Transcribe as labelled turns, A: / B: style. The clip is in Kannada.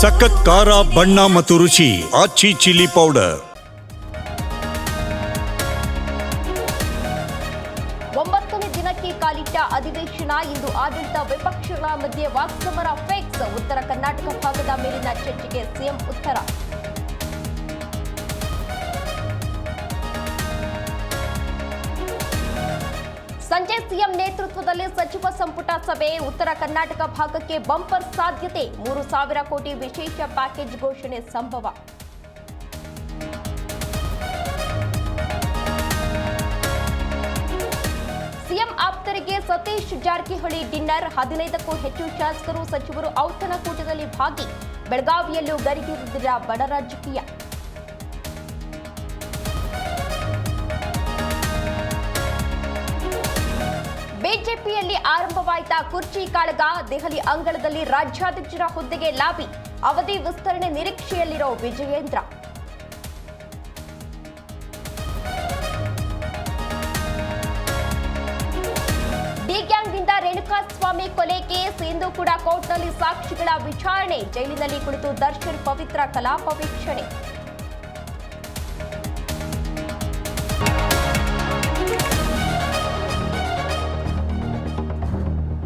A: ಸಖತ್ ಖಾರ ಬಣ್ಣ ಮತ್ತು ರುಚಿ ಆಚಿ ಚಿಲ್ಲಿ ಪೌಡರ್.
B: 9ನೇ ದಿನಕ್ಕೆ ಕಾಲಿಟ್ಟ ಅಧಿವೇಶನ. ಇಂದು ಆಡಳಿತ ವಿಪಕ್ಷಗಳ ಮಧ್ಯೆ ವಾಕ್ಸಮರ ಫಿಕ್ಸ್. ಉತ್ತರ ಕರ್ನಾಟಕ ಭಾಗದ ಮೇಲಿನ ಚರ್ಚೆಗೆ ಸಿಎಂ ಉತ್ತರ. ಸಂಜೆ ಸಿಎಂ ನೇತೃತ್ವದಲ್ಲಿ ಸಚಿವ ಸಂಪುಟ ಸಭೆ. ಉತ್ತರ ಕರ್ನಾಟಕ ಭಾಗಕ್ಕೆ ಬಂಪರ್ ಸಾಧ್ಯತೆ. 3,000 ಕೋಟಿ ವಿಶೇಷ ಪ್ಯಾಕೇಜ್ ಘೋಷಣೆ ಸಂಭವ. ಸಿಎಂ ಆಪ್ತರಿಗೆ ಸತೀಶ್ ಜಾರಕಿಹೊಳಿ ಡಿನ್ನರ್. 15ಕ್ಕೂ ಹೆಚ್ಚು ಶಾಸಕರು ಸಚಿವರು ಔತಣಕೂಟದಲ್ಲಿ ಭಾಗಿ. ಬೆಳಗಾವಿಯಲ್ಲೂ ಗರಿಗೆದರಿದ ಬಡ ರಾಜಕೀಯ. ಬಿಜೆಪಿಯಲ್ಲಿ ಆರಂಭವಾಯಿತ ಕುರ್ಚಿ ಕಾಳಗ. ದೆಹಲಿ ಅಂಗಳದಲ್ಲಿ ರಾಜ್ಯಾಧ್ಯಕ್ಷರ ಹುದ್ದೆಗೆ ಲಾಬಿ. ಅವಧಿ ವಿಸ್ತರಣೆ ನಿರೀಕ್ಷೆಯಲ್ಲಿರೋ ವಿಜಯೇಂದ್ರ. ಡಿ ಗ್ಯಾಂಗ್ನಿಂದ ರೇಣುಕಾಸ್ವಾಮಿ ಕೊಲೆ ಕೇಸ್. ಇಂದು ಕೂಡ ಕೋರ್ಟ್ನಲ್ಲಿ ಸಾಕ್ಷಿಗಳ ವಿಚಾರಣೆ. ಜೈಲಿನಲ್ಲಿ ಕುಳಿತು ದರ್ಶನ್ ಪವಿತ್ರ ಕಲಾಪ ವೀಕ್ಷಣೆ.